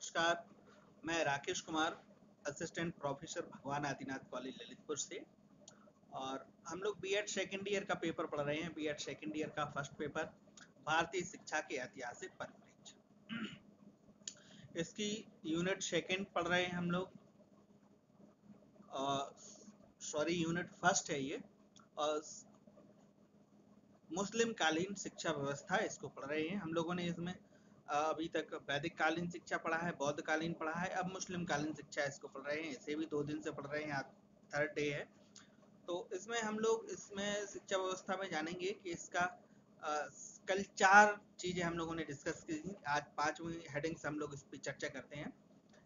नमस्कार, मैं Rakesh Kumar, assistant professor भगवान आदिनाथ कॉलेज ललितपुर से। और हम लोग बीएड सेकेंड ईयर का पेपर पढ़ रहे हैं। बीएड सेकेंड ईयर का फर्स्ट पेपर भारतीय शिक्षा के ऐतिहासिक परिप्रेक्ष्य, इसकी यूनिट सेकेंड पढ़ रहे हैं हम लोग। सॉरी, यूनिट फर्स्ट है ये। और मुस्लिम कालीन शिक्षा व्यवस्था इसको पढ़ रहे हैं हम लोगों ने। इसमें अभी तक वैदिक कालीन शिक्षा पढ़ा है, बौद्ध कालीन पढ़ा है, अब मुस्लिम कालीन शिक्षा इसको पढ़ रहे हैं। इसे भी 2 दिन से पढ़ रहे हैं, आज थर्ड डे है। तो इसमें हम लोग इसमें शिक्षा व्यवस्था में जानेंगे कि इसका कल 4 चीजें हम लोगों ने डिस्कस की थी। आज 5वीं हेडिंग से हम लोग इस पर चर्चा करते हैं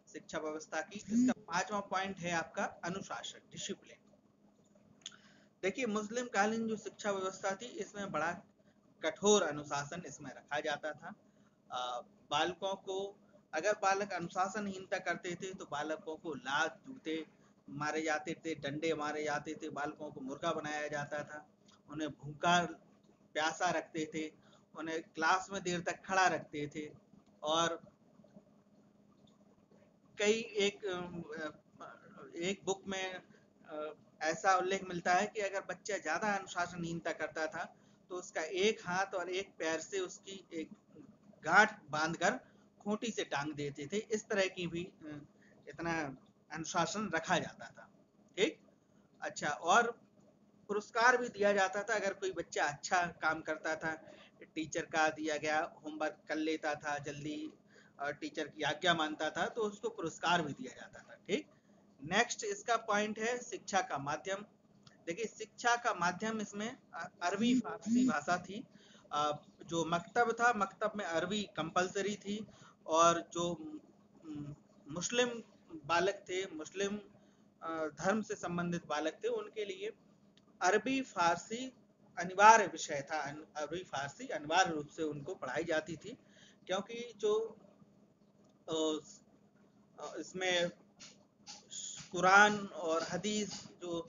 शिक्षा व्यवस्था की। इसका 5वां पॉइंट है आपका अनुशासन, डिसिप्लिन। देखिए, मुस्लिम कालीन जो शिक्षा व्यवस्था थी, इसमें बड़ा कठोर अनुशासन इसमें रखा जाता था। बालकों को, अगर बालक अनुशासनहीनता करते थे तो बालकों को लात जूते मारे जाते थे, डंडे मारे जाते थे, बालकों को मुर्गा बनाया जाता था, उन्हें भूखा प्यासा रखते थे, उन्हें क्लास में देर तक खड़ा रखते थे। और कई एक बुक में ऐसा उल्लेख मिलता है कि अगर बच्चा ज्यादा अनुशासनहीनता करता था तो उसका एक हाथ और एक पैर से उसकी एक गांठ बांधकर खूंटी से टांग देते थे। इस तरह की भी इतना अनुशासन रखा जाता था। ठीक, अच्छा। और पुरस्कार भी दिया जाता था अगर कोई बच्चा अच्छा काम करता था, टीचर का दिया गया होमवर्क कर लेता था जल्दी, टीचर की आज्ञा मानता था, तो उसको पुरस्कार भी दिया जाता था। ठीक, नेक्स्ट इसका पॉइंट है शिक्षा का माध्यम। देखिए, शिक्षा का माध्यम इसमें अरबी फारसी भाषा थी। जो मकतब था, मकतब में अरबी कंपलसरी थी। और जो मुस्लिम बालक थे, मुस्लिम धर्म से संबंधित बालक थे, उनके लिए अरबी फारसी अनिवार्य विषय था। अरबी फारसी अनिवार्य रूप से उनको पढ़ाई जाती थी, क्योंकि जो इसमें कुरान और हदीस, जो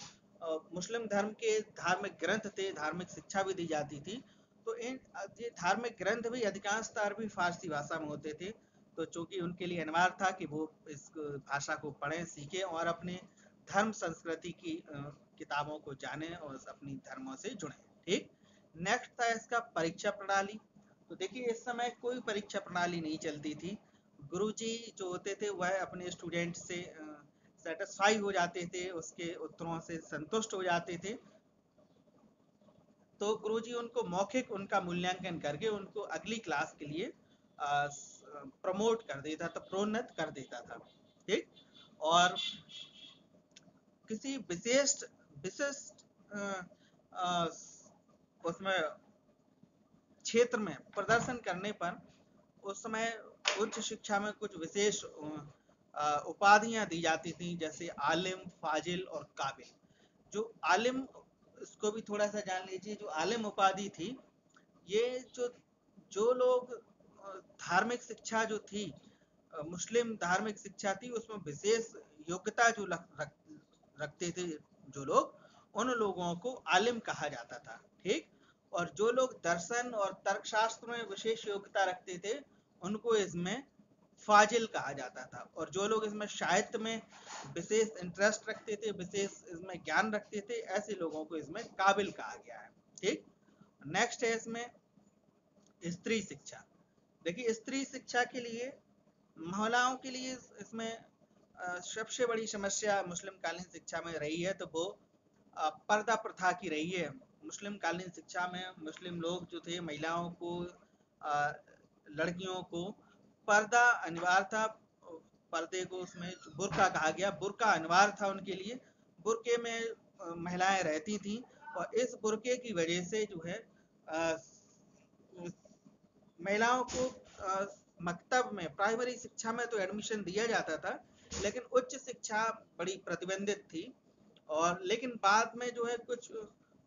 मुस्लिम धर्म के धार्मिक ग्रंथ थे, धार्मिक शिक्षा भी दी जाती थी। तो ये धार्मिक ग्रंथ भी अधिकांशतः अरबी फारसी भाषा में होते थे। तो चूंकि उनके लिए अनिवार्य था कि वो इस भाषा को पढ़ें, सीखें और अपने धर्म संस्कृति की किताबों को जानें और अपनी धर्मों से जुड़ें। ठीक, नेक्स्ट था इसका परीक्षा प्रणाली। तो देखिए, इस समय कोई परीक्षा प्रणाली नहीं चलती थी। गुरुजी जो होते थे वह अपने स्टूडेंट से सेटिस्फाई हो जाते थे, उसके उत्तरों से संतुष्ट हो जाते थे। तो गुरुजी उनको मौखिक उनका मूल्यांकन करके उनको अगली क्लास के लिए प्रमोट कर देता था, प्रोन्नत कर देता था। ठीक, और किसी विशिष्ट उसमें क्षेत्र में प्रदर्शन करने पर उस समय उच्च शिक्षा में कुछ विशेष उपाधियां दी जाती थी, जैसे आलिम, फाजिल और काबिल। जो आलिम, इसको भी थोड़ा सा जान लीजिए। जो आलिम उपाधि थी, ये जो लोग धार्मिक शिक्षा जो थी, मुस्लिम धार्मिक शिक्षा थी, उसमें विशेष योग्यता जो रखते थे जो लोग, उन लोगों को आलिम कहा जाता था। ठीक, और जो लोग दर्शन और तर्कशास्त्र में विशेष योग्यता रखते थे, उनको इसमें फाजिल कहा जाता था। और जो लोग इसमें साहित्य में विशेष इंटरेस्ट रखते थे, विशेष इसमें ज्ञान रखते थे, ऐसे लोगों को इसमें काबिल कहा गया है। ठीक, नेक्स्ट है इसमें स्त्री शिक्षा। देखिए, स्त्री शिक्षा के लिए, महिलाओं के लिए इसमें सबसे बड़ी समस्या मुस्लिम कालीन शिक्षा में रही है, तो वो पर्दा प्रथा की रही है। मुस्लिम कालीन शिक्षा में मुस्लिम लोग जो थे, महिलाओं को, लड़कियों को पर्दा अनिवार्य था। पर्दे को उसमें बुर्का कहा गया, बुर्का अनिवार्य था उनके लिए। बुर्के में महिलाएं रहती थी, और इस बुर्के की वजह से जो है महिलाओं को मकतब में, प्राइमरी शिक्षा में तो एडमिशन दिया जाता था, लेकिन उच्च शिक्षा बड़ी प्रतिबंधित थी। और लेकिन बाद में जो है कुछ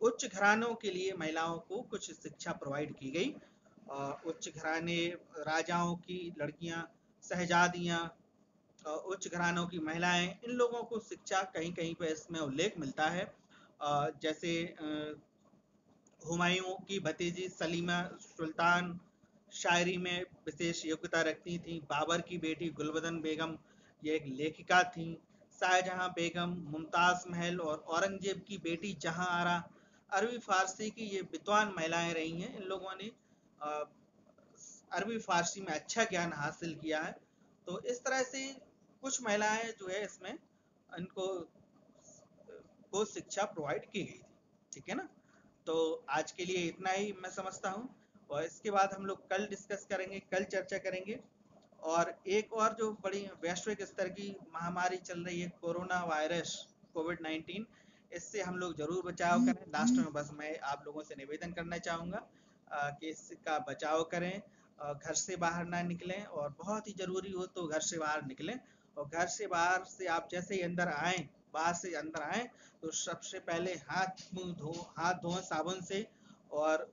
उच्च घरानों के लिए महिलाओं को कुछ शिक्षा प्रोवाइड की गई। उच्च घराने, राजाओं की लड़कियां, शहजादियां, उच्च घरानों की महिलाएं, इन लोगों को शिक्षा कहीं कहीं पे इसमें उल्लेख मिलता है। जैसे हुमायूं की भतीजी सलीमा सुल्तान शायरी में विशेष योग्यता रखती थी। बाबर की बेटी गुलबदन बेगम ये एक लेखिका थी। शाहजहां बेगम, मुमताज महल और औरंगजेब की बेटी जहां आरा अरबी फारसी की ये विद्वान महिलाएं रही हैं। इन लोगों ने अरबी फारसी में अच्छा ज्ञान हासिल किया है। तो इस तरह से कुछ महिलाएं जो है इसमें इनको को शिक्षा प्रोवाइड की गई थी। ठीक है ना। तो आज के लिए इतना ही मैं समझता हूँ, और इसके बाद हम लोग कल डिस्कस करेंगे, कल चर्चा करेंगे। और एक और जो बड़ी वैश्विक स्तर की महामारी चल रही है, कोरोना वायरस कोविड-19, इससे हम लोग जरूर बचाव करें। लास्ट में बस मैं आप लोगों से निवेदन करना चाहूँगा कि इसका बचाव करें, घर से बाहर ना निकलें, और बहुत ही ज़रूरी हो तो घर से बाहर निकलें। और घर से बाहर से आप जैसे ही अंदर आएँ, बाहर से अंदर आएँ, तो सबसे पहले हाथ धोएं साबुन से, और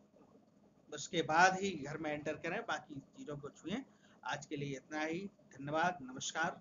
उसके बाद ही घर में एंटर करें, बाकी चीज़ों को छुएं। आज के लिए इतना ही। धन्यवाद। नमस्कार।